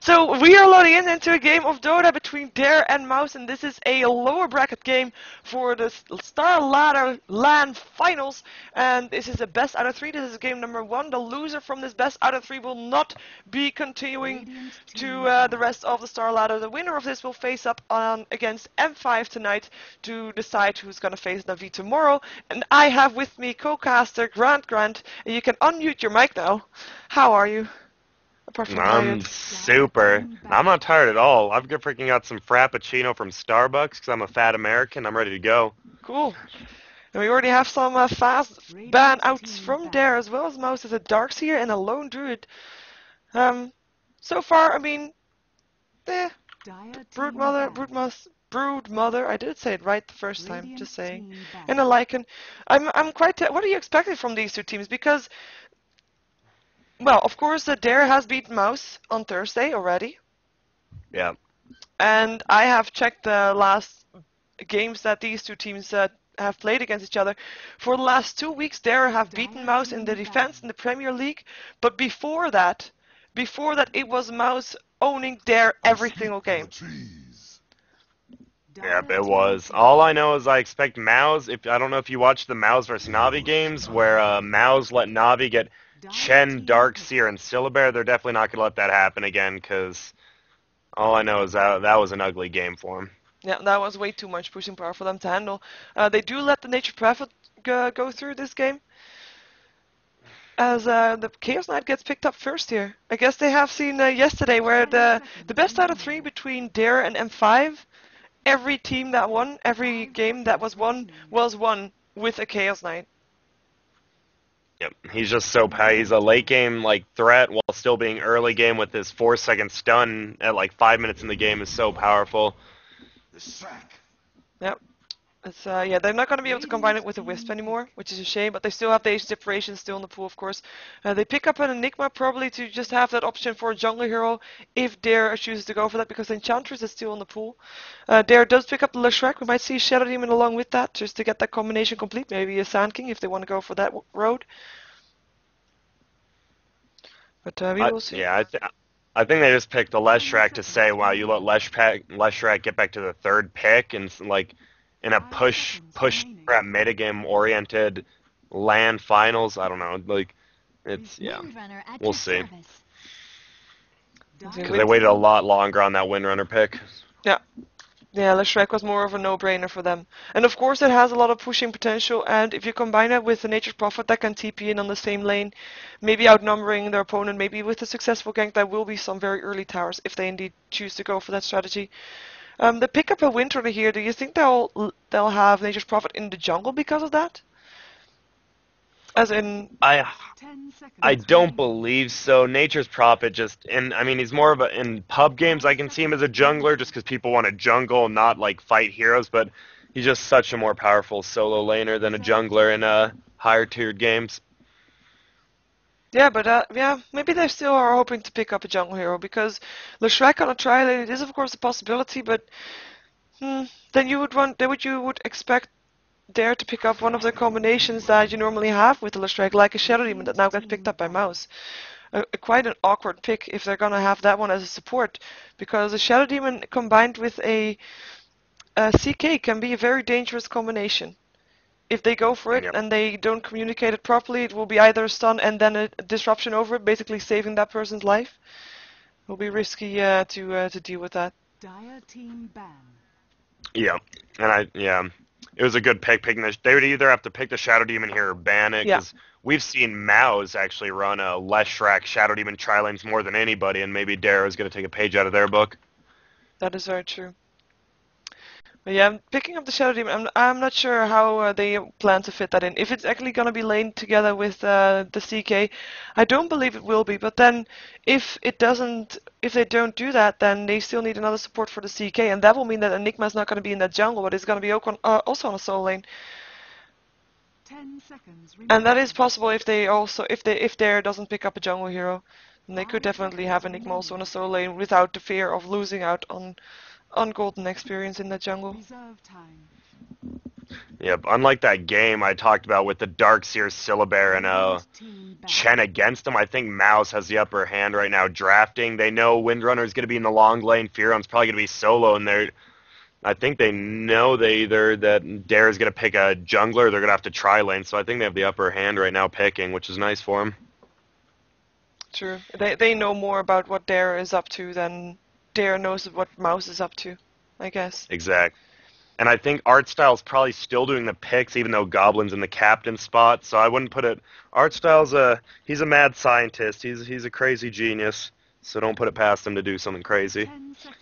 So we are loading into a game of Dota between Dare and Mouz, and this is a lower bracket game for the StarLadder LAN Finals. And this is a best out of 3. This is game number 1. The loser from this best out of 3 will not be continuing to the rest of the StarLadder. The winner of this will face up against M5 tonight to decide who's going to face Navi tomorrow. And I have with me co-caster GranDGranT. And you can unmute your mic now. How are you? I'm super. I'm not tired at all. I've freaking got some Frappuccino from Starbucks because I'm a fat American. I'm ready to go. Cool. And we already have some fast ban outs from Dare as well as Mouz as a Darkseer and a Lone Druid. So far, I mean, Broodmother. I did say it right the first time. Just saying. And a Lycan. I'm quite. What are you expecting from these two teams? Because, well, of course, Dare has beaten Mouz on Thursday already. Yeah. And I have checked the last games that these two teams have played against each other. For the last 2 weeks, Dare have beaten Mouz in the defense in the Premier League. But before that, it was Mouz owning Dare every single game. Yep, it was. All I know is I expect Mouz. I don't know if you watched the Mouz versus Navi games where Mouz let Navi get Chen, Darkseer, and Syllabear. They're definitely not going to let that happen again, because all I know is that was an ugly game for them. Yeah, that was way too much pushing power for them to handle. They do let the Nature Prophet go through this game, as the Chaos Knight gets picked up first here. I guess they have seen yesterday where the best out of 3 between Dare and M5, every team that won, every game that was won with a Chaos Knight. Yep, he's just so he's a late game threat while still being early game with his 4-second stun at 5 minutes in the game is so powerful. Yep. It's yeah, they're not going to be able to combine it with a Wisp anymore, which is a shame, but they still have the Age Separation still in the pool, of course. They pick up an Enigma probably to just have that option for a jungler hero if Dare chooses to go for that, because Enchantress is still in the pool. Dare does pick up the Leshrac. We might see Shadow Demon along with that, just to get that combination complete. Maybe a Sand King if they want to go for that road. But we will see. Yeah, I think they just picked the Leshrac to say, wow, you let Leshrac get back to the 3rd pick, and in a push trap metagame oriented LAN finals. I don't know, it's we'll see. Because they waited a lot longer on that Windrunner pick. Yeah, Leshrac was more of a no-brainer for them. And of course it has a lot of pushing potential, and if you combine it with the Nature's Prophet that can TP in on the same lane, maybe outnumbering their opponent, maybe with a successful gank, there will be some very early towers if they indeed choose to go for that strategy. They pick up a Windrunner here. Do you think they'll have Nature's Prophet in the jungle because of that? As in, I don't believe so. Nature's Prophet I mean, he's more of in pub games I can see him as a jungler just because people want to jungle, not fight heroes, but he's just such a more powerful solo laner than a jungler in higher tiered games. Yeah, but yeah, maybe they still are hoping to pick up a jungle hero, because Leshrac on a tri-lane, it is of course a possibility, but then you would expect Dare to pick up one of the combinations that you normally have with the Leshrac, like a Shadow Demon that now gets picked up by Mouz. Quite an awkward pick if they're gonna have that one as a support, because a Shadow Demon combined with a CK can be a very dangerous combination. If they go for it and they don't communicate it properly, it will be either a stun and then a disruption over it, basically saving that person's life. It will be risky to deal with that. Dire team ban. Yeah, and it was a good pick picking this. They would either have to pick the Shadow Demon here or ban it, because we've seen Mouz actually run a Leshrac Shadow Demon tri-lanes more than anybody, and maybe Dare is going to take a page out of their book. That is very true. But yeah, picking up the Shadow Demon, I'm not sure how they plan to fit that in. If it's actually going to be laned together with the CK, I don't believe it will be. But then, if they don't do that, then they still need another support for the CK, and that will mean that Enigma is not going to be in that jungle, but it's going to be also on a solo lane. 10 seconds remaining. And that is possible if Dare doesn't pick up a jungle hero, then they could definitely have Enigma also on a solo lane without the fear of losing out on golden experience in that jungle. Yep, unlike that game I talked about with the Darkseer, Syllabear, and Red team ban. Chen against him, I think Mouz has the upper hand right now drafting. They know Windrunner's going to be in the long lane, Furon's probably going to be solo, and I think they know that Dare is going to pick a jungler, they're going to have to try lane, so I think they have the upper hand right now picking, which is nice for them. True. They know more about what Dare is up to than Dare knows what Mouz is up to, I guess. Exact. And I think Artstyle's probably still doing the picks, even though Goblin's in the captain spot. So I wouldn't put it. He's a mad scientist. He's a crazy genius. So don't put it past him to do something crazy.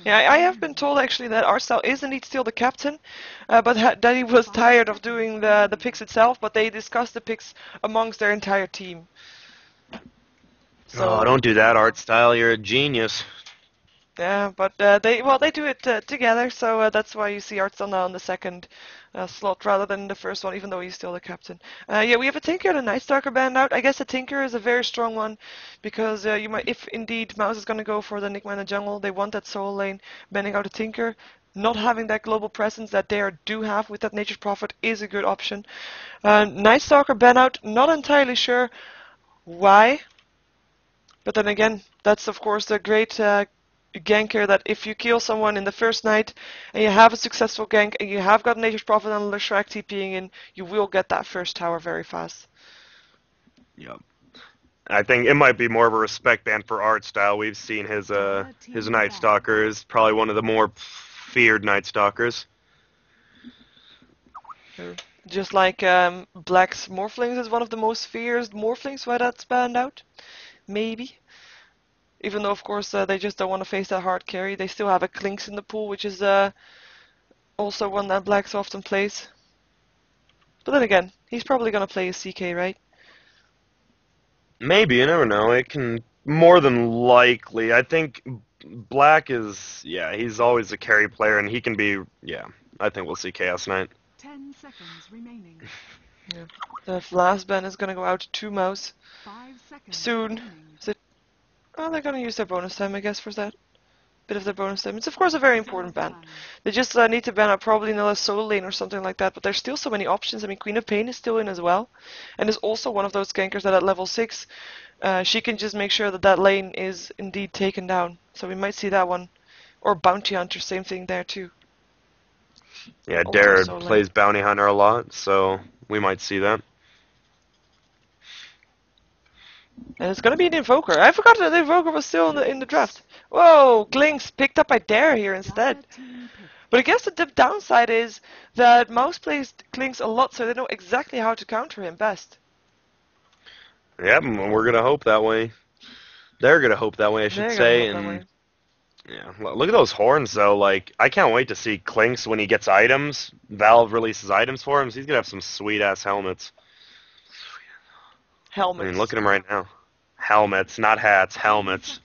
Yeah, I have been told actually that Artstyle is indeed still the captain, but that he was tired of doing the picks itself. But they discussed the picks amongst their entire team. So, Oh, don't do that, Artstyle. You're a genius. yeah, but they do it together, so that's why you see Artstyle now in the second slot rather than the first one, even though he's still the captain. Yeah, we have a Tinker and a Night Stalker banned out. I guess a Tinker is a very strong one because you might, if indeed Mouz is going to go for the Enigma in the jungle, they want that solo lane. Banning out a Tinker, not having that global presence that they do have with that Nature's Prophet is a good option. Night Stalker ban out, not entirely sure why, but then again, that's of course the great ganker that if you kill someone in the first night and you have a successful gank and you have got Nature's Prophet and LoserBracket TPing in, you will get that first tower very fast. Yep. I think it might be more of a respect ban for Artstyle. We've seen his Night Stalker is probably one of the more feared Night Stalkers. Just like Black's Morphlings is one of the most feared Morphlings, why that's banned out? Maybe. Even though, of course, they just don't want to face that hard carry. They still have a Clinks in the pool, which is also one that Black often plays. But then again, he's probably going to play a CK, right? Maybe, you never know. It can more than likely. I think Black is, yeah, he's always a carry player, and he can be, yeah, I think we'll see Chaos Knight. 10 seconds remaining. Yeah. The last ban is going to go out to Mouz 5 seconds soon. remaining. Is it? Oh, they're going to use their bonus time, I guess, for that. Bit of their bonus time. It's, of course, a very important ban. They just need to ban out probably another solo lane or something like that, but there's still so many options. I mean, Queen of Pain is still in as well, and is also one of those gankers that at level 6, she can just make sure that that lane is indeed taken down. So we might see that one. Or Bounty Hunter, same thing there too. Yeah, Also Darrett solo lane. plays Bounty Hunter a lot, so we might see that. And it's gonna be an Invoker. I forgot that the Invoker was still in the draft. Whoa, Glinks picked up by Dare here instead. Red team pick. But I guess the downside is that Mouz plays Glinks a lot, so they know exactly how to counter him best. Yep, and we're gonna hope that way. They're gonna hope that way, I should They're gonna say. hope that And way. yeah, look at those horns though. Like, I can't wait to see Clinks when he gets items. Valve releases items for him. So he's gonna have some sweet ass helmets. I Helmets. mean, look at him right now. Helmets, not hats. Helmets.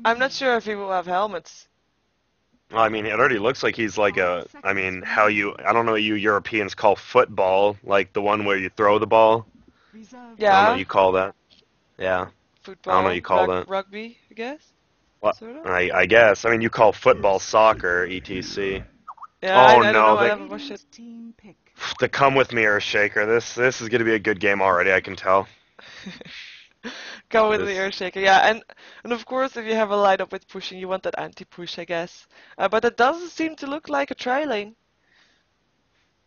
I'm not sure if he will have helmets. Well, I mean, it already looks like he's like a. I mean, I don't know what you Europeans call football, like the one where you throw the ball. Reserve I don't know Yeah. what you call that. Yeah. Football. I don't know what you call that. Rugby, I guess. What? Sort of. I guess. I mean, you call football soccer, etc. Yeah, Oh, I don't no, know. I they- haven't watched it. team pick. The come with me Earthshaker. This is gonna be a good game already. I can tell. Go with the This- Earthshaker, yeah, and of course if you have a lineup with pushing, you want that anti-push, I guess. But it doesn't seem to look like a tri-lane.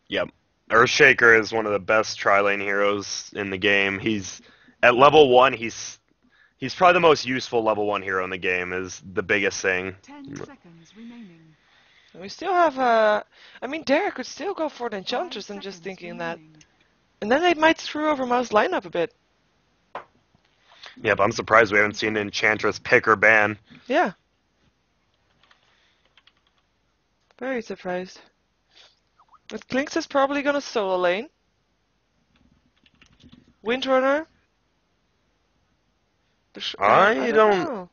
Yep. Earthshaker is one of the best tri-lane heroes in the game. He's at level 1. He's probably the most useful level 1 hero in the game. Is the biggest thing. 10 seconds remaining. And we still have I mean, Derek could still go for the Enchantress. I'm just thinking that, and then they might screw over Mouz's lineup a bit. Yep. I'm surprised we haven't seen Enchantress pick or ban. Yeah. Very surprised. But Clinks is probably gonna solo lane. Windrunner. I don't- know.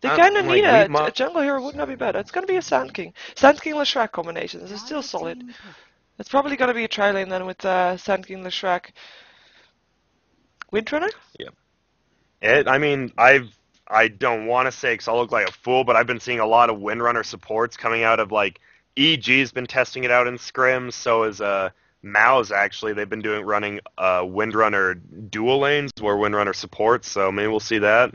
They kind of like, need a we've jungle hero. Would not be bad. It's gonna be a Sand King. Sand King LeShrek combination. This is still solid. It's probably gonna be a tri lane then with Sand King LeShrek. Windrunner? I mean, I don't want to say because I'll look like a fool, but I've been seeing a lot of Windrunner supports coming out of like EG's been testing it out in scrims. So is Mouz, actually, they've been running Windrunner dual lanes where Windrunner supports, so maybe we'll see that.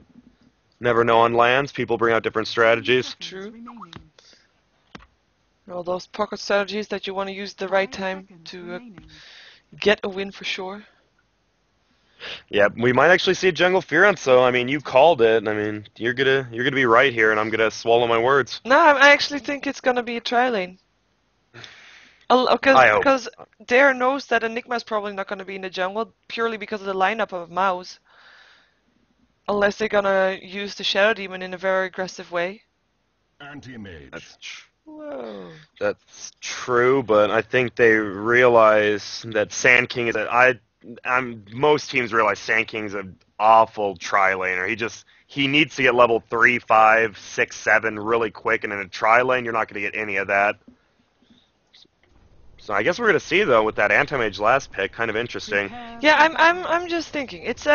Never know on lands. People bring out different strategies. True. Remaining. All those pocket strategies that you want to use the right 5 time seconds to remaining. get a win for sure. Yeah, we might actually see a jungle Fearon, so I mean, you called it. I mean, you're gonna be right here, and I'm gonna swallow my words. No, I actually think it's gonna be a tri lane. I hope. Because Dare knows that Enigma's probably not gonna be in the jungle purely because of the lineup of Mouz. Unless they're gonna use the Shadow Demon in a very aggressive way. That's Whoa. That's true, but I think they realize that Sand King is most teams realize Sand King's an awful tri-laner. He needs to get level 3, 5, 6, 7 really quick, and in a tri-lane you're not going to get any of that. So I guess we're going to see though with that anti-mage last pick, kind of interesting. Yeah, I'm just thinking. It's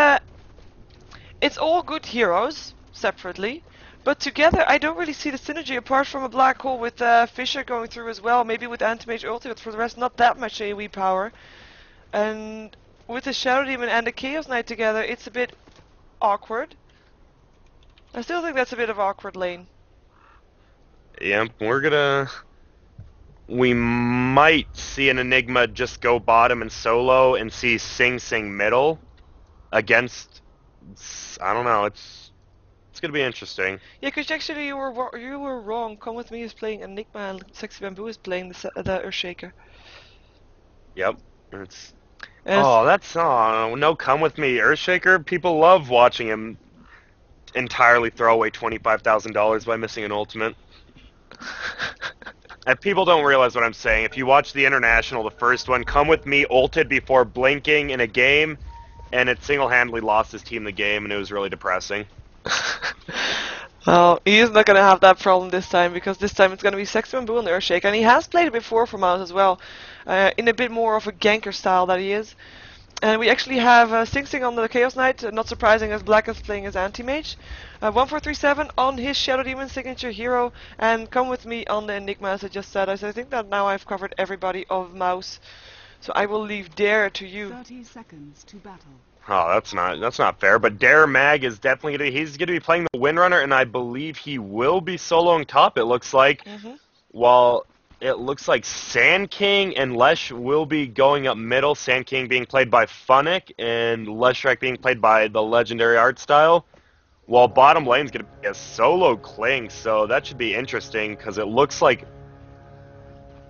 all good heroes separately. But together, I don't really see the synergy apart from a black hole with Fisher going through as well. Maybe with Anti-Mage ulti, but for the rest, not that much AoE power. And with the Shadow Demon and the Chaos Knight together, it's a bit awkward. I still think that's a bit of awkward lane. Yeah, we might see an Enigma just go bottom and solo and see Sing Sing middle against, I don't know, it's gonna be interesting. Yeah, because actually you were wrong. Come With Me is playing Enigma and Sexy Bamboo is playing the Earthshaker. Yep. No, Come With Me Earthshaker. People love watching him entirely throw away $25,000 by missing an ultimate. And people don't realize what I'm saying. If you watch the International, the first one, Come With Me ulted before blinking in a game, and it single-handedly lost his team the game, and it was really depressing. Oh, he is not going to have that problem this time, because this time it's going to be Sexy Bamboo and the Earthshaker, and he has played it before for Mouz as well, in a bit more of a ganker style that he is. And we actually have Sing Sing on the Chaos Knight, not surprising as Black is playing as Anti-Mage. 1437 on his Shadow Demon signature hero, and Come With Me on the Enigma, as I just said. I think that now I've covered everybody of Mouz. So I will leave Dare to you. 30 seconds to battle. Oh, that's not fair. But Dare Mag is definitely he's gonna be playing the Windrunner, and I believe he will be soloing top. It looks like, while it looks like Sand King and Lesh will be going up middle. Sand King being played by Funnick, and Leshrac being played by the legendary art style. While bottom lane's gonna be a solo Kling, so that should be interesting because it looks like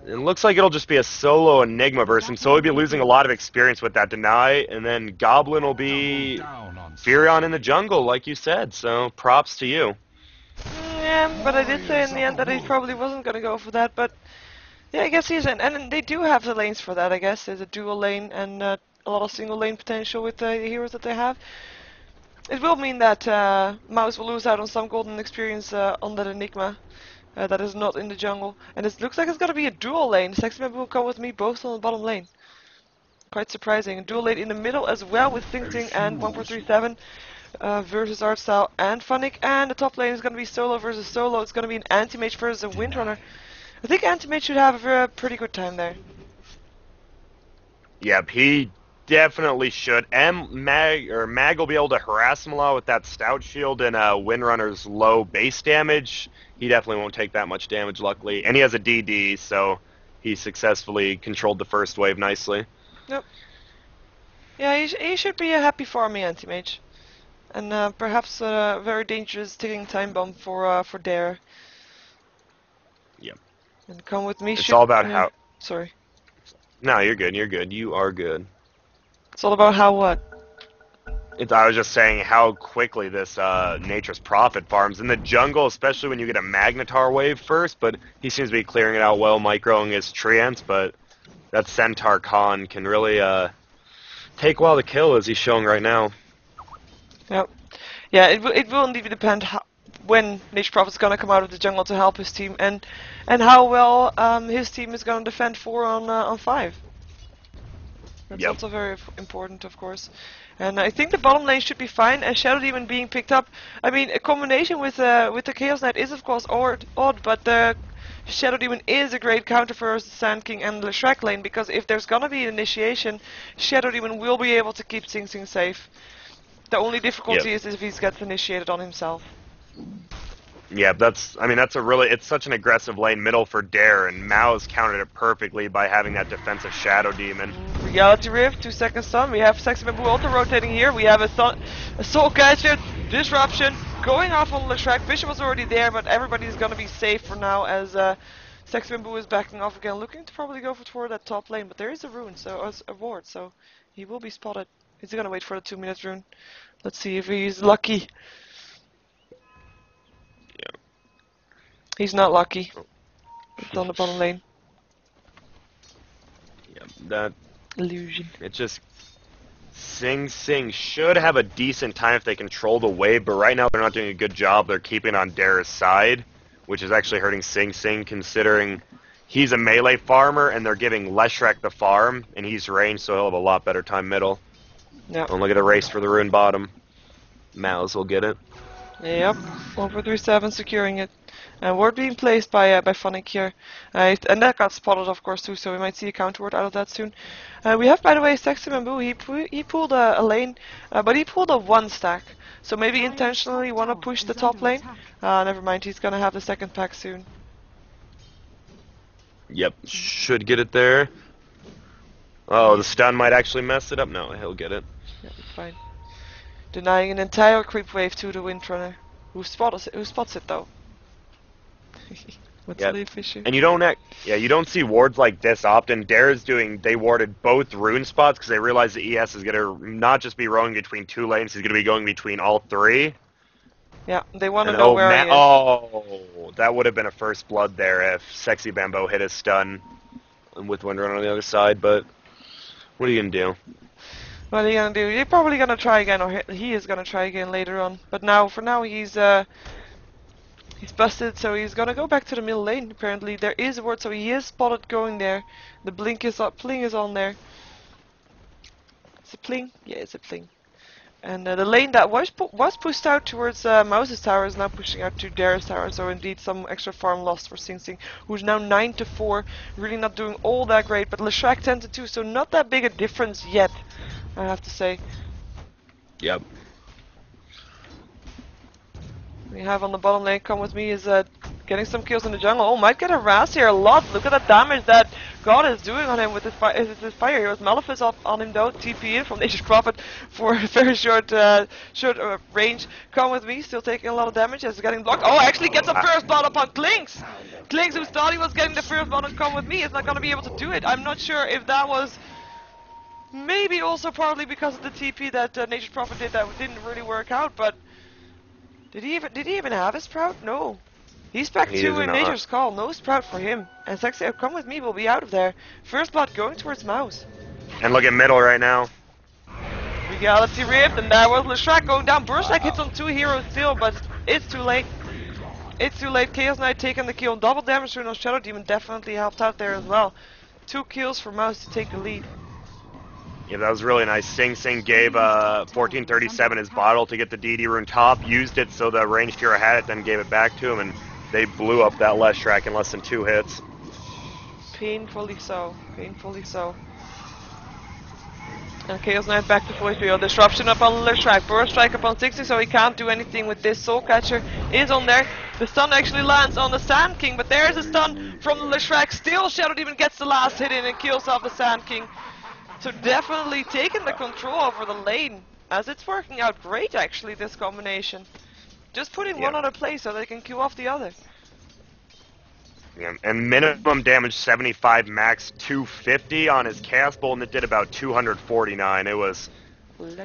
it'll just be a solo Enigma version, so he'll be losing a lot of experience with that deny, and then Goblin will be Fearon in the jungle, like you said, so props to you. Yeah, but I did say in the end that he probably wasn't going to go for that, but yeah, I guess he's in. And they do have the lanes for that, I guess. There's a dual lane and a lot of single lane potential with the heroes that they have. It will mean that Mouz will lose out on some golden experience on that Enigma. That is not in the jungle. And it looks like it's going to be a dual lane. Sexy Bamboo will come with me both on the bottom lane. Quite surprising. A dual lane in the middle as well with Sing Sing and 1437 versus Artstyle and Funnick. And the top lane is going to be solo versus solo. It's going to be an Anti-Mage versus a Windrunner. I think Anti-Mage should have a pretty good time there. Yep, he definitely should. Mag will be able to harass him a lot with that Stout Shield and Windrunner's low base damage. He definitely won't take that much damage, luckily. And he has a DD, so he successfully controlled the first wave nicely. Yep. Yeah, he should be a happy farming Anti-Mage. And perhaps a very dangerous ticking time bomb for Dare. Yep. And Come With Me. It's all about how... Sorry. No, you're good, you're good. You are good. It's all about how what? I was just saying how quickly this Nature's Prophet farms. In the jungle, especially when you get a Magnetar wave first, but he seems to be clearing it out well, microing his Treants, but that Centaur Khan can really take a while to kill, as he's showing right now. Yep. Yeah, it will indeed depend when Nature's Prophet's going to come out of the jungle to help his team, and how well his team is going to defend 4 on 5. That's also very important, of course. And I think the bottom lane should be fine, and Shadow Demon being picked up. I mean, a combination with the Chaos Knight is, of course, odd, but the Shadow Demon is a great counter for the Sand King and the Shrek lane, because if there's gonna be an initiation, Shadow Demon will be able to keep Sing Sing safe. The only difficulty is if he gets initiated on himself. Yeah, that's it's such an aggressive lane middle for Dare, and Mouz countered it perfectly by having that defensive Shadow Demon. Reality Rift, 2 seconds stun. We have Sexy Bamboo also rotating here. We have a Soul Catcher, Disruption, going off on Leshrac. Bishop was already there, but everybody's gonna be safe for now as Sexy Bamboo is backing off again, looking to probably go toward that top lane. But there is a rune, so a ward, so he will be spotted. Is he gonna wait for the 2-minute rune? Let's see if he's lucky. Yeah. He's not lucky. It's on the bottom lane. Yeah, that illusion. It just Sing Sing should have a decent time if they control the wave, but right now they're not doing a good job. They're keeping on Dare's side, which is actually hurting Sing Sing, considering he's a melee farmer and they're giving Leshrac the farm, and he's ranged, so he'll have a lot better time middle. Yep. And look at the race for the rune bottom. Mouz will get it. Yep, 1.37 securing it. And ward being placed by Phonic here. And that got spotted, of course, too, so we might see a counter ward out of that soon. We have, by the way, Sexy Bamboo. He pulled a lane, but he pulled a 1 stack. So maybe intentionally want to push the top lane. Never mind, he's going to have the second pack soon. Yep, should get it there. Oh, the stun might actually mess it up. No, he'll get it. Yeah, fine. Denying an entire creep wave to the Windrunner. Who spots it though? What's the leaf issue? And you don't see wards like this often. They warded both rune spots because they realized the ES is going to not just be roaming between 2 lanes, he's going to be going between all 3. Yeah, they want to know where he is. Oh, that would have been a first blood there if Sexy Bamboo hit his stun with Windrunner on the other side, but what are you going to do? What are you going to do? You're probably going to try again, or he is going to try again later on. But for now he's busted, so he's gonna go back to the middle lane. Apparently there is a ward, so he is spotted going there. The blink is up, pling is on there. It's a pling? Yeah, it's a pling. And the lane that was pushed out towards Mouz's tower is now pushing out to Dare's tower, so indeed some extra farm lost for Sing Sing, who's now 9-4, really not doing all that great, but Leshrac 10-2, so not that big a difference yet, I have to say. Yep. We have on the bottom lane, Come With Me, is getting some kills in the jungle. Oh, might get harassed here a lot. Look at the damage that God is doing on him with his fire. He was Malefice up on him though, TP in from Nature's Prophet for a very short range. Come With Me, still taking a lot of damage as he's getting blocked. Oh, actually gets a first blood upon Klinks! Klinks, who thought he was getting the first blood on Come With Me, is not going to be able to do it. I'm not sure if that was maybe also partly because of the TP that Nature's Prophet did that didn't really work out, but Did he even have a sprout? No. He's back to Nature's Call. No sprout for him. And Sexy, Come With Me will be out of there. First blood going towards Mouz. And look at middle right now. Reality Rift, and there was Leshrac going down. Burstag hits on 2 heroes still, but it's too late. It's too late. Chaos Knight taking the kill. Double damage rune on Shadow Demon definitely helped out there as well. 2 kills for Mouz to take the lead. Yeah, that was really nice. Sing Sing gave 1437 his bottle to get the DD rune top, used it so the ranged hero had it, then gave it back to him, and they blew up that Leshrac in less than 2 hits. Painfully so. Painfully so. And Chaos Knight back to full HP. Disruption upon Leshrac. Burst strike upon 60, so he can't do anything with this. Soul Catcher is on there. The stun actually lands on the Sand King, but there's a stun from Leshrac. Still, Shadow Demon gets the last hit in and kills off the Sand King. So definitely taking the control over the lane, as it's working out great actually, this combination. Just putting one other place so they can kill off the other. Yeah, and minimum damage 75, max 250 on his Chaos Bolt, and it did about 249. It was...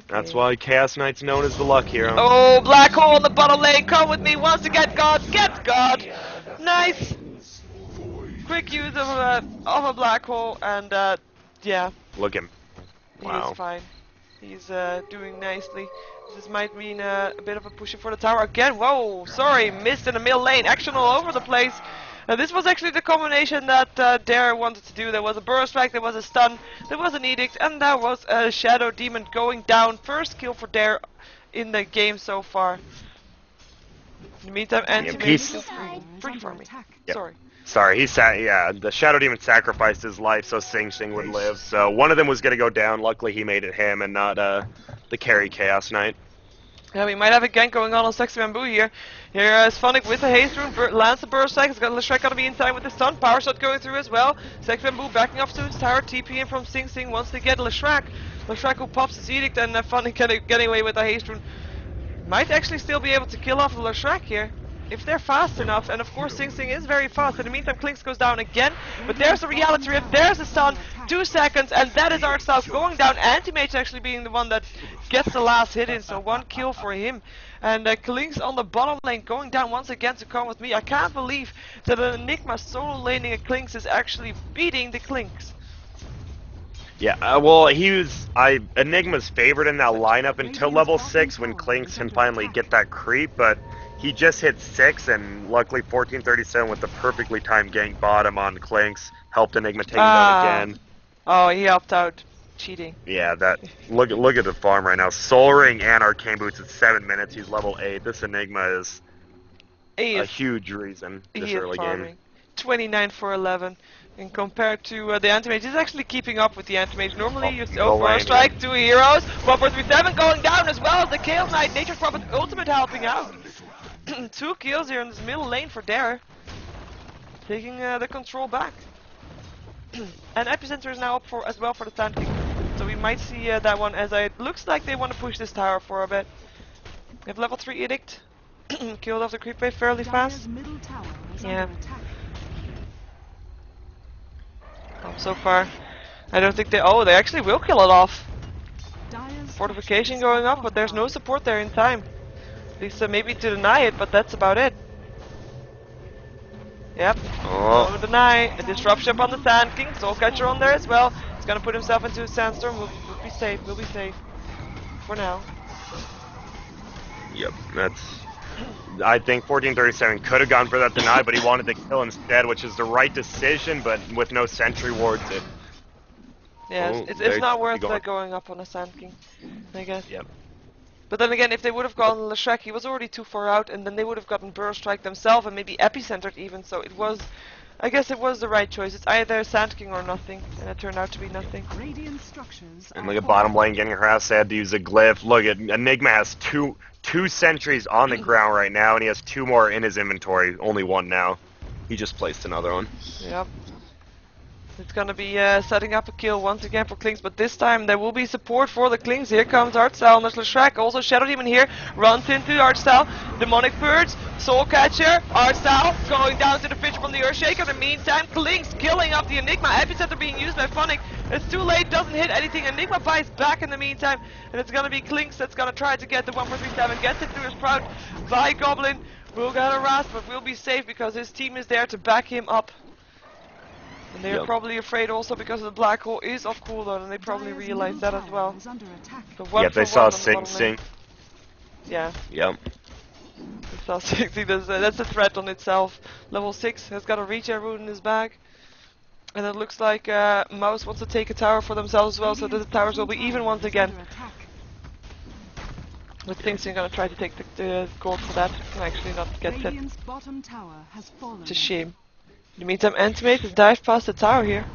That's why Chaos Knight's known as the luck hero. Oh, Black Hole in the bottom lane, Come With Me, wants to get God, get God! Nice! Quick use of a Black Hole, and yeah. Look at him. Wow. He's fine. He's doing nicely. This might mean a bit of a push for the tower again. Whoa, sorry, missed in the middle lane. Action all over the place. This was actually the combination that Dare wanted to do. There was a burst strike, there was a stun, there was an edict, and there was a Shadow Demon going down. First kill for Dare in the game so far. In the meantime, anti-mage is free for me. Yep. Sorry. Sorry, yeah, the Shadow Demon sacrificed his life so Sing Sing would live. So one of them was going to go down. Luckily, he made it him and not the carry Chaos Knight. Yeah, we might have a gank going on Sexy Bamboo here. Here is Phonic with the haste rune, lands the burst strike. It's got Leshrac gonna be in time with the stun. Power shot going through as well. Sexy Bamboo backing up to his tower. TP in from Sing Sing once they get Leshrac. Leshrac who pops his edict and Phonic getting away with the haste rune. Might actually still be able to kill off the Leshrac here. If they're fast enough, and of course Sing Sing is very fast. In the meantime, Klinks goes down again, but there's the reality rift, there's the stun, 2 seconds, and that is Artstyle going down. Anti-Mage actually being the one that gets the last hit in, so 1 kill for him. And Klinks on the bottom lane going down once again to come with me. I can't believe that an Enigma solo laning a Klinks is actually beating the Klinks. Yeah, well, Enigma's favored in that lineup until level 6 when Klinks can finally get that creep, but he just hit 6, and luckily 1437 with the perfectly timed gank bottom on Klinks helped Enigma take him down again. Oh, he helped out. Cheating. Yeah, that. Look at the farm right now. Soul Ring and Arcane Boots at 7 minutes. He's level 8. This Enigma is a huge reason this early game. 29 for 11. And compared to the Anti-Mage, he's actually keeping up with the Anti-Mage. Normally you first strike, 2 heroes, 1437 going down as well as the Chaos Knight, Nature's Prophet ultimate helping out. 2 kills here in this middle lane for Dare. Taking the control back. And Epicenter is now up as well for the Sand King. So we might see that one as it looks like they want to push this tower for a bit. We have level 3 Edict. Killed off the creep wave fairly fast. Yeah. So far, I don't think they actually will kill it off. Fortification going up, but there's no support there in time. At least maybe to deny it, but that's about it. Yep. Oh. No deny. A disruption on the Sand King. Soulcatcher on there as well. He's gonna put himself into a sandstorm. We'll be safe. We'll be safe. For now. Yep, that's... I think 1437 could have gone for that deny, but he wanted to kill instead, which is the right decision, but with no sentry wards, it... Yeah, it's not worth going up on a Sand King, I guess. Yep. But then again, if they would have gotten Leshrac, he was already too far out, and then they would have gotten Burst Strike themselves, and maybe Epicentered even, so it was... I guess it was the right choice. It's either Sand King or nothing, and it turned out to be nothing. And look at bottom lane getting harassed. They had to use a glyph. Look at Enigma has two sentries on the ground right now, and he has 2 more in his inventory. Only 1 now. He just placed another one. Yep. It's gonna be setting up a kill once again for Klinks, but this time there will be support for the Klinks. Here comes Artstyle, and there's Leshrac. Also Shadow Demon here, runs into Artstyle. Demonic Purge, Soulcatcher, Artstyle going down to the pitch from the Earthshaker. In the meantime, Klinks killing up the Enigma. Epicenter being used by Phonic. It's too late, doesn't hit anything. Enigma buys back in the meantime, and it's gonna be Klinks that's gonna try to get the 1437. Gets it through his Proud by Goblin. Will get harassed, but will be safe because his team is there to back him up. And they're probably afraid also because the black hole is off cooldown, and they probably realize that as well. Yeah, they saw Sing Sing. Yeah. Yep. They saw Sing Sing. That's a threat on itself. Level 6 has got a regen rune in his bag. And it looks like Mouz wants to take a tower for themselves as well, so that the towers will be even once again. But Sing Sing gonna try to take the gold for that, and actually not get hit. It's a shame. In the meantime, Anti-Mage has dived past the tower here.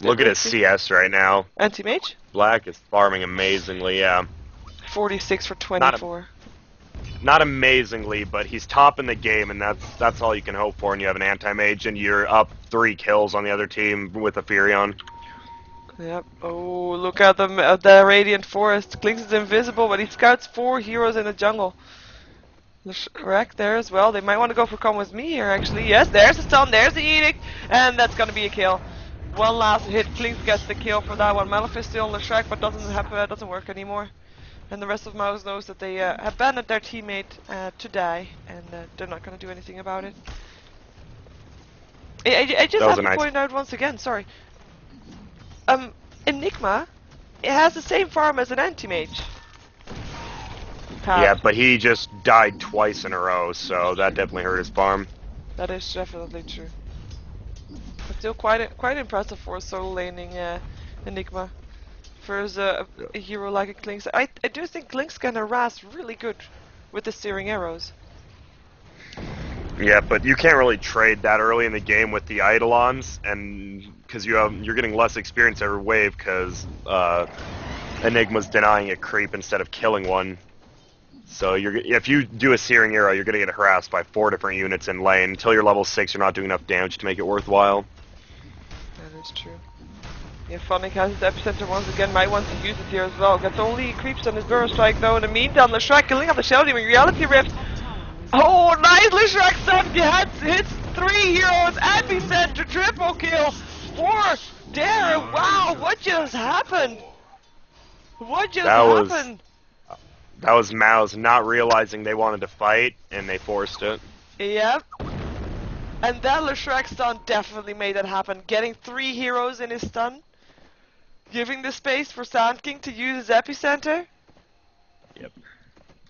Look at his CS right now. Anti-Mage? Black is farming amazingly, yeah. 46 for 24. Not amazingly, but he's top in the game, and that's all you can hope for when you have an Anti-Mage and you're up 3 kills on the other team with a Furion. Yep. Oh, look at the Radiant Forest. Klinks is invisible, but he scouts 4 heroes in the jungle. Leshrac there as well. They might want to go for come with me here, actually. Yes, there's the stun, there's the edict, and that's gonna be a kill. One last hit. Klinks gets the kill for that one. Malef is still on Leshrac, but doesn't work anymore. And the rest of Mouz knows that they abandoned their teammate to die, and they're not gonna do anything about it. I just have to point out once again. Sorry. Enigma, it has the same farm as an Anti-Mage. Yeah, but he just died twice in a row, so that definitely hurt his farm. That is definitely true. But still quite impressive for a solo laning Enigma. For a hero like a Klinks. I do think Klinks can harass really good with the steering arrows. Yeah, but you can't really trade that early in the game with the Eidolons, and because you're getting less experience every wave because Enigma's denying a creep instead of killing one. So if you do a Searing Arrow, you're going to get harassed by 4 different units in lane. Until you're level 6, you're not doing enough damage to make it worthwhile. That is true. Yeah, Phonic has his epicenter once again, might want to use it here as well. Gets only creeps on his burrow strike though. In the meantime, Leshrac killing off the Shadow Demon, Reality Rift. Oh, nice Leshrac stun, hits 3 heroes, epicenter, triple kill, 4 there. Wow, what just happened? What just happened? That was Mouz not realizing they wanted to fight, and they forced it. Yep. And that Leshrac stun definitely made that happen. Getting 3 heroes in his stun. Giving the space for Sand King to use his epicenter. Yep.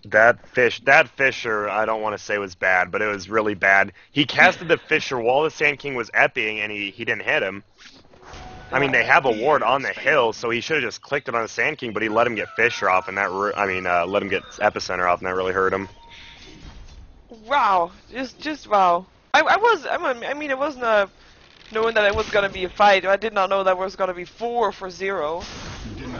That Fisher, I don't want to say was bad, but it was really bad. He casted the Fisher while the Sand King was epping, and he didn't hit him. I mean, they have a ward on the hill, so he should have just clicked it on the Sand King, but he let him get Fisher off, and let him get epicenter off, and that really hurt him. Wow, just wow. I mean, it wasn't knowing that it was gonna be a fight. I did not know that it was gonna be 4 for 0.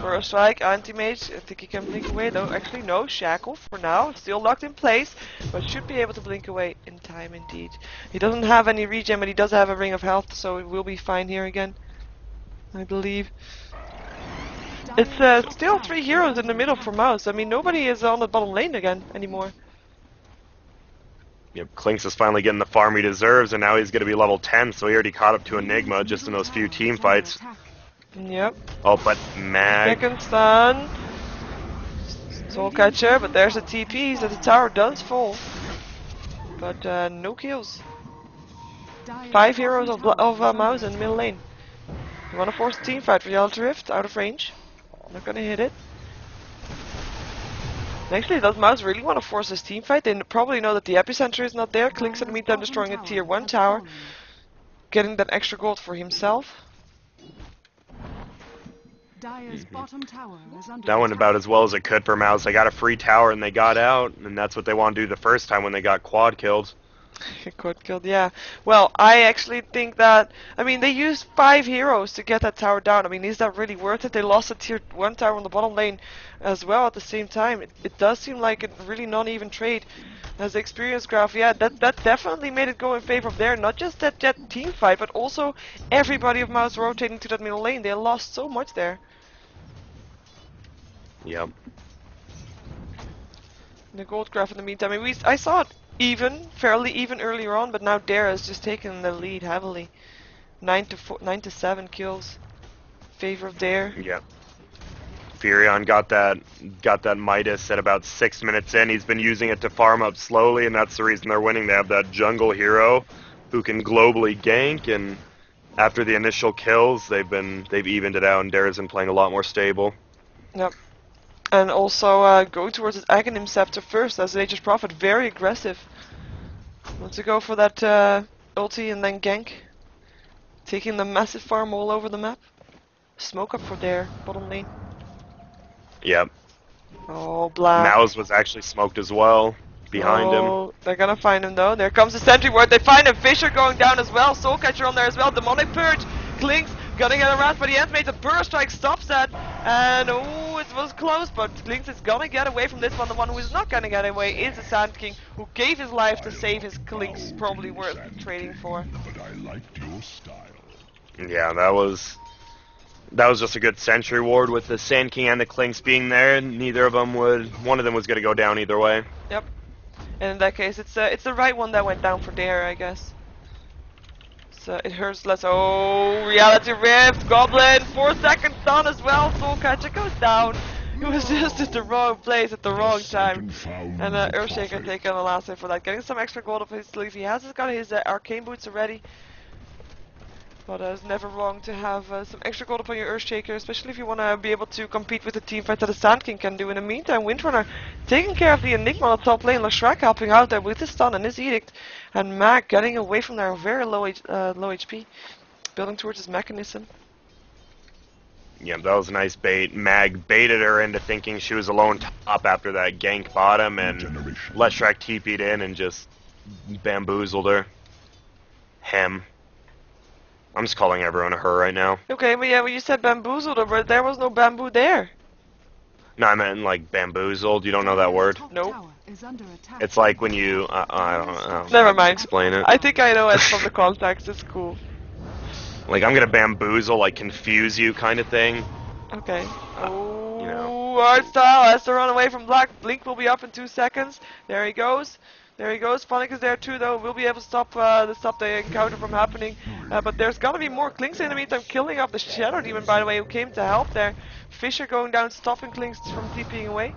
For a strike, anti-mage. I think he can blink away though. Actually, no, shackle for now. Still locked in place, but should be able to blink away in time indeed. He doesn't have any regen, but he does have a ring of health, so it will be fine here again, I believe. It's still 3 heroes in the middle for Mouz. I mean, nobody is on the bottom lane again anymore. Yep, Klinks is finally getting the farm he deserves, and now he's going to be level 10, so he already caught up to Enigma just in those few team fights. Yep. Oh, but Mag... Second stun. Soul Catcher, but there's a TP, so the tower does fall. But no kills. 5 heroes of Mouz in the middle lane. You want to force a team fight for Reality Rift, out of range. Not gonna hit it. Actually, does Mouz really want to force his team fight? They probably know that the epicenter is not there. Klinks in the meantime destroying a tier 1 tower. Getting that extra gold for himself. That went about as well as it could for Mouz. They got a free tower and they got out, and that's what they wanted to do the first time when they got quad killed. Quad killed, yeah. Well, I actually think that, I mean, they used 5 heroes to get that tower down. I mean, is that really worth it? They lost a tier 1 tower on the bottom lane as well at the same time. It does seem like a really non-even trade. As the experience graph, yeah, that definitely made it go in favor of there. Not just that team fight, but also everybody of Mouz rotating to that middle lane. They lost so much there. Yep. The gold graph in the meantime, I mean, I saw it fairly even earlier on, but now Dara has just taken the lead heavily. 9 to 7 kills. Favor of Dare. Yep. Furion got that Midas at about 6 minutes in. He's been using it to farm up slowly, and that's the reason they're winning. They have that jungle hero who can globally gank, and after the initial kills, they've evened it out, and Dara's been playing a lot more stable. Yep. And also going towards his Aghanim Scepter first as Nature's Prophet, very aggressive. Wants to go for that ulti and then gank. Taking the massive farm all over the map. Smoke up for their bottom lane. Yep. Oh, black. Mouz was actually smoked as well, behind him. They're gonna find him though. There comes the sentry ward. They find him. Fisher going down as well. Soul Catcher on there as well. Demonic Purge. Klinks gonna get around, but the end made a burst strike, stops that. And oh, it was close, but Klinks is gonna get away from this one. The one who is not gonna get away is the Sand King, who gave his life to save his Klinks. Probably worth trading for. But I liked your style. Yeah, that was just a good sentry ward with the Sand King and the Klinks being there. Neither of them one of them was gonna go down either way. Yep. And in that case, it's the right one that went down for Dare, I guess. So it hurts less. Oh, Reality Rift, Goblin, 4 seconds stun as well. Soul Catcher goes down. It was just at the wrong place at the wrong time. And Earthshaker taking the last hit for that. Getting some extra gold up his sleeve. He has got his arcane boots already. But it's never wrong to have some extra gold up on your Earthshaker, especially if you want to be able to compete with the team fight that the Sand King can do. In the meantime, Windrunner taking care of the Enigma on the top lane, Leshrac helping out there with his stun and his edict, and Mag getting away from their very low HP, building towards his mechanism. Yeah, that was a nice bait. Mag baited her into thinking she was alone top after that gank bottom, and Leshrac TP'd in and just bamboozled her. Him. I'm just calling everyone a her right now. Okay, but yeah, when you said bamboozled, but there was no bamboo there. No, I meant like bamboozled. You don't know that word? Nope. It's like when you, I don't know. Never mind. Explain it. I think I know it from the context. It's cool. Like, I'm gonna bamboozle, like, confuse you kind of thing. Okay. You know. Art style has to run away from Black. Blink will be up in 2 seconds. There he goes. There he goes. Phonic is there too, though. We'll be able to stop the encounter from happening. But there's gonna be more Klinks in the meantime, killing off the Shadow Demon, by the way, who came to help there. Fisher going down, stopping Klinks from TPing away.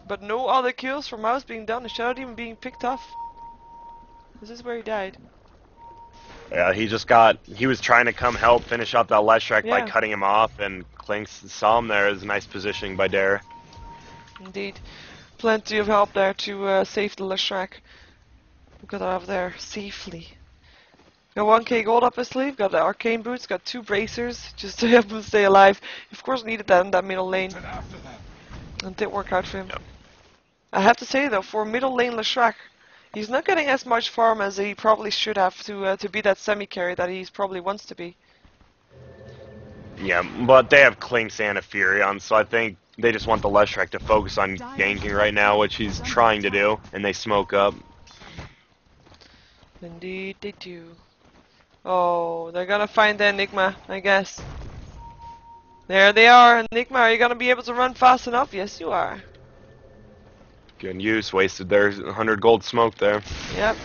But no other kills from Mouz being done. The Shadow Demon being picked off. This is where he died. Yeah, he was trying to come help finish up that Leshrac by cutting him off, and Klinks saw him there. It was a nice positioning by Dare. Indeed. Plenty of help there to save the Leshrac. We got out of there safely. Got 1k gold up his sleeve, got the arcane boots, got 2 bracers just to help him stay alive. Of course needed that in that middle lane. And it did work out for him. Yep. I have to say though, for middle lane Leshrac, he's not getting as much farm as he probably should have to be that semi-carry that he probably wants to be. Yeah, but they have Klinks and a Furion, so I think they just want the Leshrac to focus on ganking right now, which he's trying to do, and they smoke up. Indeed they do. Oh, they're gonna find the Enigma, I guess. There they are. Enigma, are you gonna be able to run fast enough? Yes, you are. Good use, wasted their 100 gold smoke there. Yep.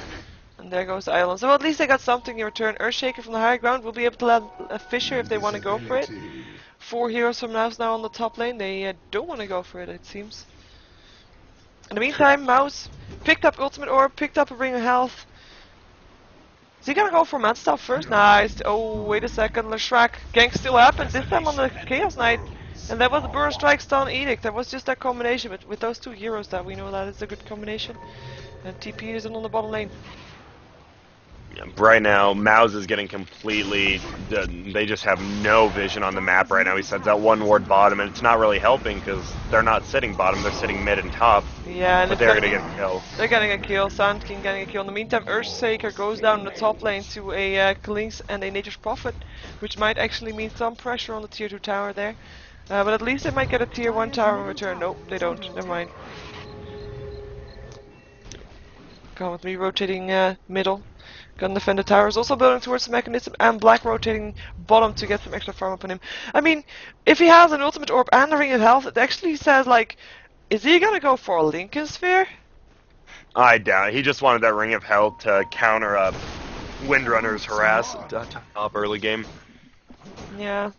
And there goes Island. So at least they got something in return. Earthshaker from the higher ground will be able to let a Fisher if they want to go for it. 4 heroes from Mouz now on the top lane. They don't want to go for it, it seems. In the meantime, Mouz picked up Ultimate Orb, picked up a Ring of Health. Is he gonna go for Mad Stuff first? Nice. Oh, wait a second. Leshrac. Gank still happens, this time on the Chaos Knight. And that was the Burrow Strike Stun Edict. That was just that combination. But with those 2 heroes, that we know that is a good combination. And TP is on the bottom lane. Yeah, right now, Mouz is getting completely... They just have no vision on the map right now. He sends that 1 ward bottom, and it's not really helping because they're not sitting bottom. They're sitting mid and top. Yeah, and but they're going to get a kill. They're getting a kill. Sand King getting a kill. In the meantime, Earthshaker goes down in the top lane to a Klinks and a Nature's Prophet, which might actually mean some pressure on the tier 2 tower there. But at least they might get a tier 1 tower in return. Nope, they don't. Never mind. Come with me, rotating middle. Gonna defend the towers. Also building towards the mechanism, and Black rotating bottom to get some extra farm up on him. I mean, if he has an ultimate orb and a ring of health, it actually says, like, is he gonna go for a Lincoln Sphere? I doubt it. He just wanted that ring of health to counter up Windrunner's harass top early game. Yeah.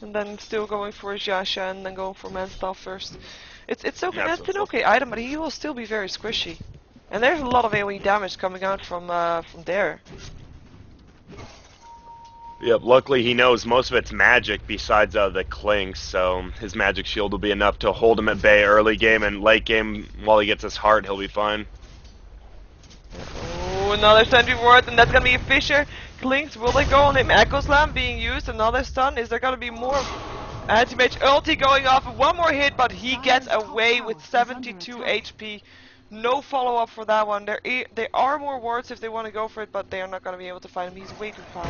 And then still going for his Yasha and then going for Manstaff first. It's okay. Yeah, That's an okay item, but he will still be very squishy. And there's a lot of AoE damage coming out from there. Yep, luckily he knows most of it's magic besides the Klinks, so his magic shield will be enough to hold him at bay early game, and late game, while he gets his heart, he'll be fine. Oh, another sentry ward, and that's gonna be a Fisher. Klinks, will they go on him? Echo Slam being used, another stun. Is there gonna be more? Anti-Mage ulti going off, one more hit, but he gets away with 72 HP. No follow-up for that one. There are more wards if they want to go for it, but they are not going to be able to find him. He's way too far.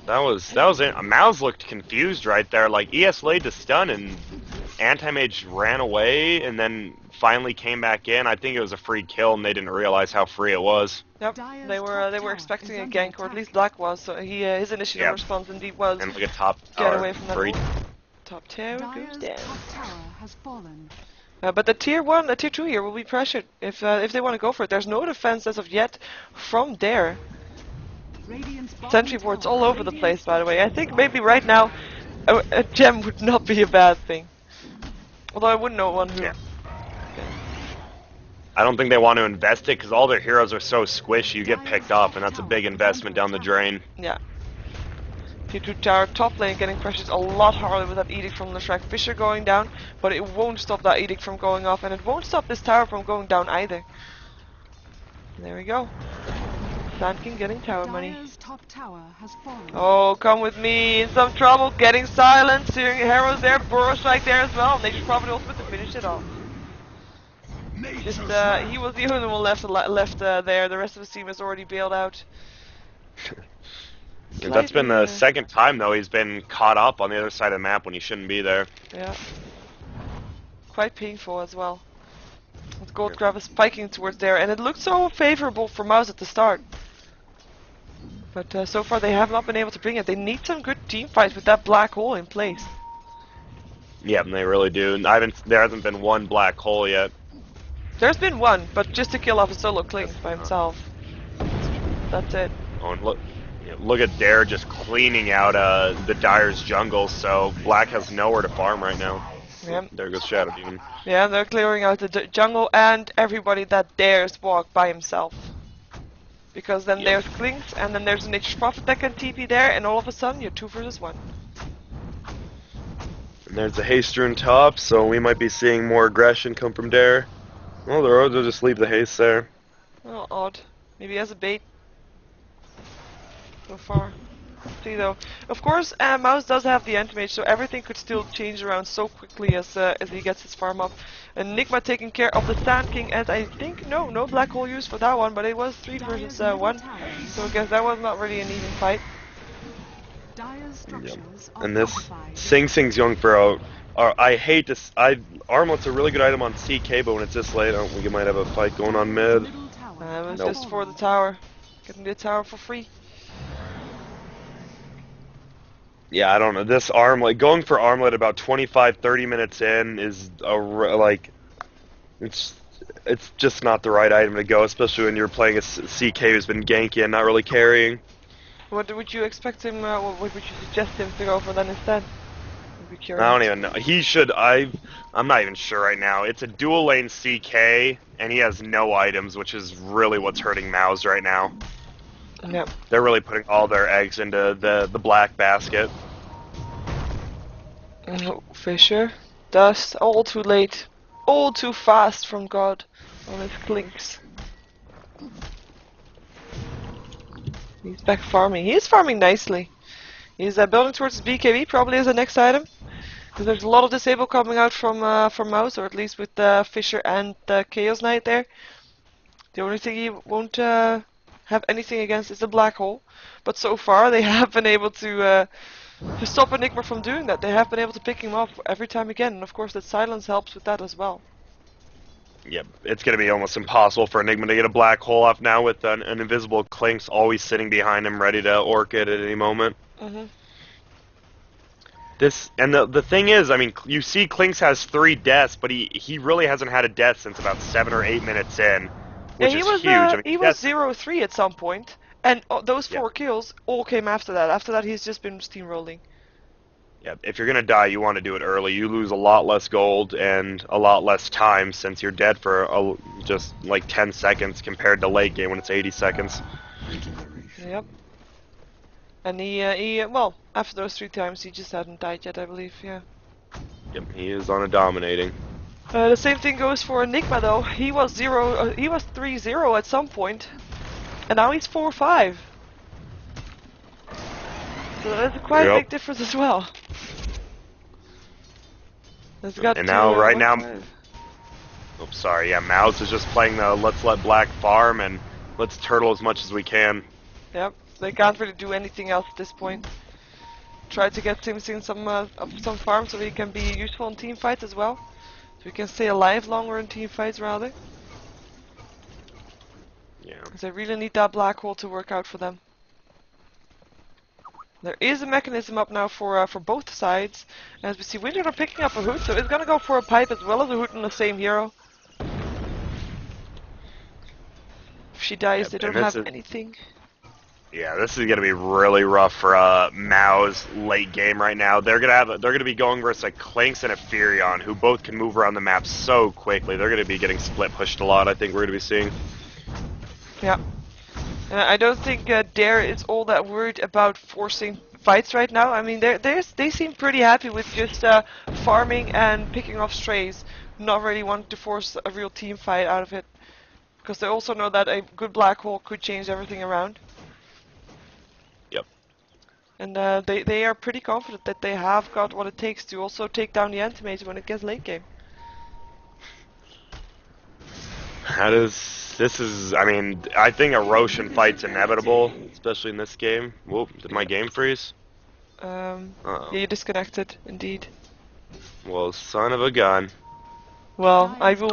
That was it. Mouz looked confused right there. Like, ES laid the stun, and Anti-Mage ran away, and then finally came back in. I think it was a free kill, and they didn't realize how free it was. Yep, they were expecting a gank, or at least Black was. So his initial response indeed was and like a top get away from that free. Top tower goes down. Has But the tier 1, the tier 2 here will be pressured if they want to go for it. There's no defense as of yet from there. Sentry wards all over the place, by the way. I think maybe right now a gem would not be a bad thing. Although I wouldn't know one who. Yeah. I don't think they want to invest it because all their heroes are so squishy. You get picked off, and that's a big investment down the drain. Yeah. Tier 2 tower top lane getting pressured a lot harder with that edict from Leshrac. Fisher going down, but it won't stop that edict from going off, and it won't stop this tower from going down either. There we go. Sand King getting tower money. Oh, come with me, in some trouble, getting silenced, seeing Heroes there, Burrow Strike there as well, and they should probably ultimate to finish it off. Just he was the only one left there. The rest of his team has already bailed out. That's been the second time though he's been caught up on the other side of the map when he shouldn't be there. Yeah. Quite painful as well. With Gold Grab is spiking towards there, and it looked so favorable for Mouz at the start. But so far they have not been able to bring it. They need some good team fights with that black hole in place. Yeah, they really do. There hasn't been one black hole yet. There's been one, but just to kill off a solo Klink by himself. That's it. Oh, and look at Dare just cleaning out the Dire's jungle, so Black has nowhere to farm right now. Yeah. There goes Shadow Demon. Yeah, they're clearing out the jungle and everybody that dares walk by himself. Because then there's Klinks, and then there's a Nature's Prophet that can TP there, and all of a sudden you're 2 versus 1. And there's the haste rune top, so we might be seeing more aggression come from Dare. Well, they'll just leave the haste there. Well, odd. Maybe as a bait. So far. See though. Of course, Mouz does have the anti-mage, so everything could still change around so quickly as he gets his farm up. Enigma taking care of the Sand King, and I think no black hole use for that one, but it was 3 versus 1, so I guess that was not really an even fight. Yep. And this Sing Sing's going for I hate this. Armlet's a really good item on CK, but when it's this late, I don't think you might have a fight going on mid. It was just for the tower, getting the tower for free. Yeah, I don't know. This Armlet, going for Armlet about 25-30 minutes in is it's just not the right item to go, especially when you're playing a CK who's been ganky and not really carrying. What would you expect him? What would you suggest him to go for then instead? I'd be curious. I don't even know. He should. I'm not even sure right now. It's a dual lane CK, and he has no items, which is really what's hurting Mouz right now. Yep. They're really putting all their eggs into the black basket. Oh, Fisher, Dust, all too late, all too fast from God on his Klinks. He's back farming. He is farming nicely. He's building towards his BKB, probably as the next item. Because there's a lot of disable coming out from Mouz, or at least with Fisher and Chaos Knight there. The only thing he won't have anything against is the black hole. But so far they have been able to stop Enigma from doing that. They have been able to pick him off every time again, and of course that silence helps with that as well. Yep, it's going to be almost impossible for Enigma to get a black hole off now with an invisible Klinks always sitting behind him ready to orc it at any moment. The thing is, I mean, you see Klinks has 3 deaths, but he really hasn't had a death since about 7 or 8 minutes in, which is huge. I mean, he was 0-3 at some point, and those 4 kills all came after that. After that, he's just been steamrolling. Yeah, if you're gonna die, you want to do it early. You lose a lot less gold and a lot less time since you're dead for just like 10 seconds compared to late game when it's 80 seconds. Yep. And he well, after those 3 times, he just hadn't died yet, I believe. Yeah. Yep, he is on a dominating. The same thing goes for Enigma though. He was 3-0 at some point, and now he's 4-5. So that's quite a big difference as well. And now, right now, oops, sorry, yeah, Mouz is just playing the let's let Black farm and let's turtle as much as we can. Yep, they can't really do anything else at this point. Try to get Tim in some farm so he can be useful in team fights as well. So he can stay alive longer in team fights rather. Yeah. Because they really need that black hole to work out for them. There is a mechanism up now for both sides. As we see, Winter are picking up a hoot, so it's gonna go for a pipe as well as a hoot on the same hero. If she dies, they don't have anything. Yeah, this is gonna be really rough for Mouz late game right now. They're gonna be going versus a Klinks and a Furion, who both can move around the map so quickly. They're gonna be getting split pushed a lot. I think we're gonna be seeing. Yeah. I don't think Dare is all that worried about forcing fights right now. I mean, they seem pretty happy with just farming and picking off strays, not really wanting to force a real team fight out of it. Because they also know that a good black hole could change everything around. Yep. And they are pretty confident that they have got what it takes to also take down the anti-mage when it gets late game. This is, I mean, I think a Roshan fight's inevitable, especially in this game. Whoop, did my game freeze? Yeah, Uh-oh. you disconnected, indeed. Well, son of a gun. Well, I will,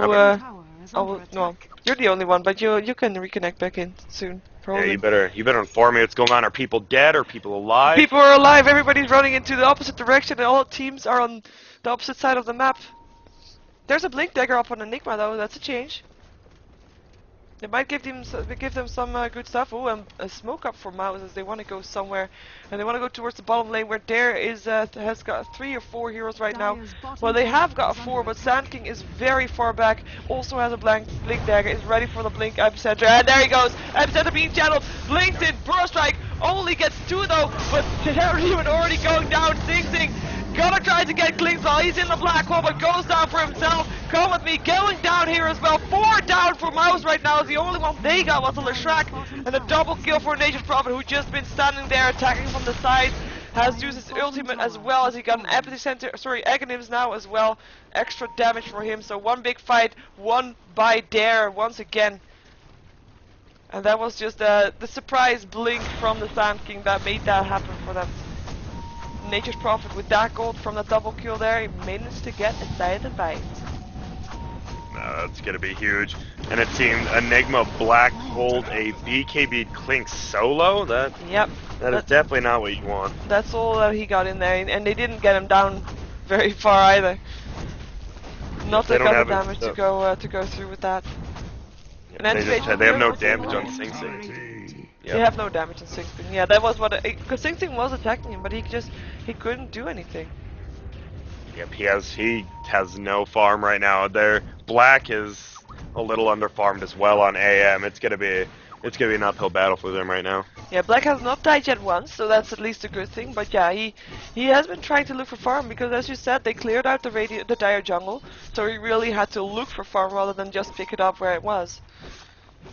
No, no, you're the only one, but you can reconnect back in soon, Yeah, probably. you better inform me what's going on. Are people dead? Are people alive? People are alive, everybody's running into the opposite direction, and all teams are on the opposite side of the map. There's a blink dagger up on Enigma though, that's a change. It might give them some good stuff. Oh, and a smoke up for Mouz as they want to go somewhere, and they want to go towards the bottom lane where Dare has got 3 or 4 heroes right now. Well, they have got 4, but Sand King is very far back. Also has a blink dagger, is ready for the blink epicenter, and there he goes. Epicenter being channeled, blinks in, burst strike, only gets 2 though, but Demon already going down. Sing gonna try to get Klings while he's in the black hole, but goes down for himself. Come with me, going down here as well. 4 down for Mouz right now. The only one they got was the Leshrac, and a double kill for Nature's Prophet, who just been standing there attacking from the side. Has used his ultimate as well, as he got an epicenter, sorry, Aghanims now as well. Extra damage for him, so one big fight, won by Dare once again. And that was just the surprise blink from the Sand King that made that happen for them. Nature's Prophet with that gold from the double kill there, he managed to get a silent fight. That's gonna be huge. And it seemed Enigma black hold a BKB Klink solo. That is definitely not what you want. That's all that he got in there, and they didn't get him down very far either. Not the cover damage to go through with that. Yeah, they have no damage on Sing Sing. Yep. They have no damage on Sing Sing. Yeah, that was what, because Sing Sing was attacking him, but he couldn't do anything. Yep, he has no farm right now. Their black is a little underfarmed as well on AM. It's gonna be an uphill battle for them right now. Yeah, black has not died yet once, so that's at least a good thing. But yeah, he has been trying to look for farm, because as you said, they cleared out the dire jungle, so he really had to look for farm rather than just pick it up where it was.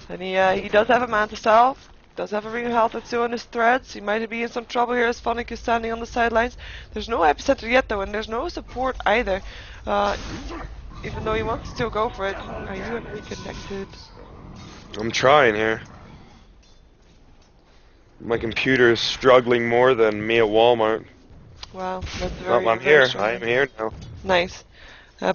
And he does have a Manta Style. Does have a ring of health at 2 on his threads. He might be in some trouble here as Phonic is standing on the sidelines. There's no epicenter yet though, and there's no support either. Even though he wants to still go for it. Are you reconnected? I'm trying here. My computer is struggling more than me at Walmart. Wow, that's very I'm here. strong. I am here now. Nice.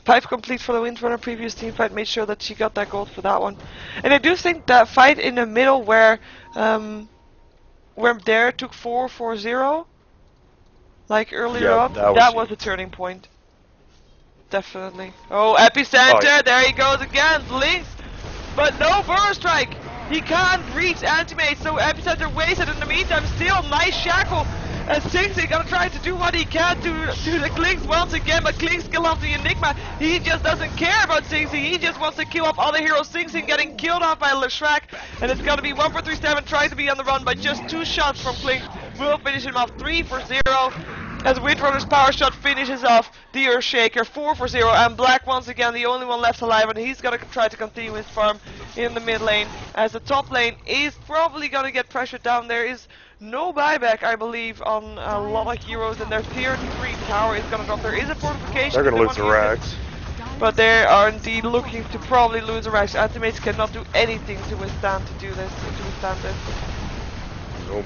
Pipe complete for the win from a previous team fight. Made sure that she got that gold for that one. And I do think that fight in the middle where Dare took 4-4-0, like earlier up, that was a turning point. Definitely. Oh, epicenter! Oh, yeah. There he goes again. Blinks, but no burst strike. He can't reach Antimate, so epicenter wasted. In the meantime, still nice shackle. And Sing Sing gonna try to do what he can to the Klings once again, but Klings kill off the Enigma. He just doesn't care about Sing Sing, he just wants to kill off other heroes. Sing Sing getting killed off by Leshrac, and it's gonna be 1-4-3-7 trying to be on the run, but just 2 shots from Klings will finish him off 3-0. As Windrunner's power shot finishes off the Earthshaker 4-0, and Black once again the only one left alive, and he's gonna try to continue his farm in the mid lane, as the top lane is probably gonna get pressured down. There is no buyback, I believe, on a lot of heroes, and their tier 3 tower is gonna drop. There is a fortification. They're gonna lose the Rax. But they are indeed looking to probably lose the Rax. Ultimates cannot do anything to withstand this. Nope.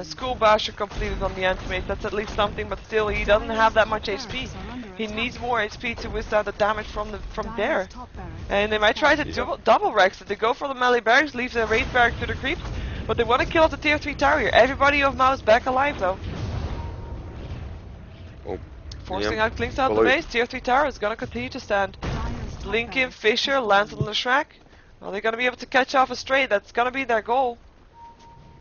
School Basher completed on the Antimate. That's at least something, but still, he doesn't have that much HP. He needs more HP to withstand the damage from there. And they might try to double Rex. They go for the melee barracks, leave the raid barrack to the creeps, but they want to kill off the tier 3 tower here. Everybody of Mouz back alive though. Oh. Forcing out Klings out the base. Tier 3 tower is gonna continue to stand. Lincoln, Fisher, lands on the Leshrac. Are they gonna be able to catch off a stray? That's gonna be their goal.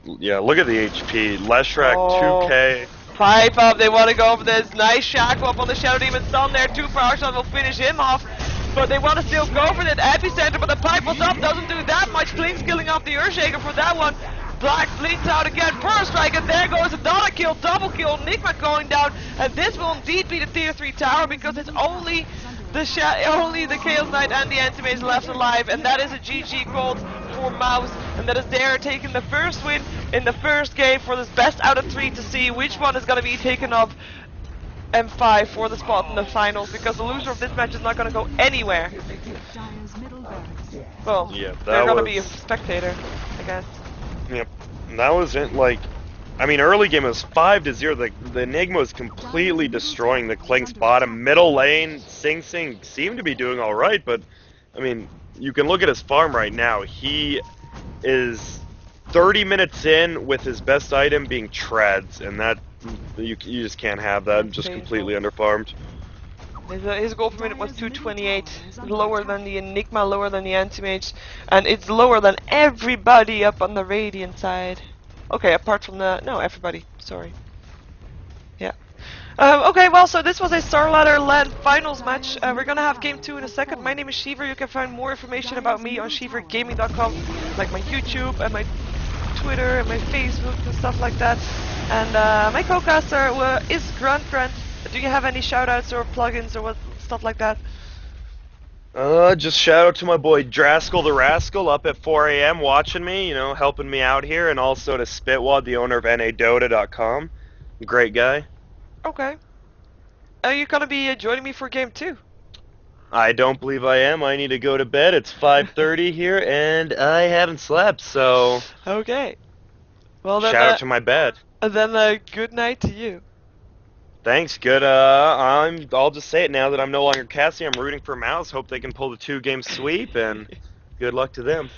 Yeah, look at the HP. Leshrac, 2k. Pipe up, they want to go for this. Nice shackle up on the Shadow Demon Sun there. 2 power shots will finish him off. But they want to still go for that epicenter, but the pipe was up, doesn't do that much. Klings killing off the Earthshaker for that one. Black blinks out again, burst strike, and there goes another kill, double kill. Enigma going down, and this will indeed be the tier 3 tower, because it's only the Chaos Knight and the Antimates left alive, and that is a GG gold for Mouz, and that is Dare taking the first win in the first game for this best out of 3 to see which one is going to be taken up M5 for the spot in the finals because the loser of this match is not going to go anywhere. Dire's middle barracks. Well, Yeah, they're that going to be a was. spectator, I guess. Yep, that was it. Like, I mean, early game it was 5-0. The Enigma was completely destroying the Klink's bottom. Middle lane, Sing Sing seemed to be doing all right, but I mean, you can look at his farm right now. He is 30 minutes in with his best item being treads, and that you just can't have that. Just completely underfarmed. His goal per minute was 228, lower than the Enigma, lower than the Anti-Mage, and it's lower than everybody up on the Radiant side. Okay, apart from the... no, everybody, sorry. Yeah. Okay, well, so this was a StarLadder LAN Finals match. We're gonna have game 2 in a second. My name is Sheever. You can find more information about me on SheeverGaming.com, like my YouTube and my Twitter and my Facebook and stuff like that. And my co-caster is GranDGranT. Do you have any shoutouts or plugins or what stuff like that? Just shout out to my boy Draskell the Rascal up at 4 a.m. watching me, you know, helping me out here, and also to Spitwad, the owner of NADota.com. Great guy. Okay. Are you gonna be joining me for game 2? I don't believe I am. I need to go to bed. It's 5:30 here, and I haven't slept, so... Okay. Well then, shout out to my bed. Then good night to you. Thanks, good. I'll just say it now that I'm no longer casting. I'm rooting for Mouz. Hope they can pull the 2-game sweep, and good luck to them.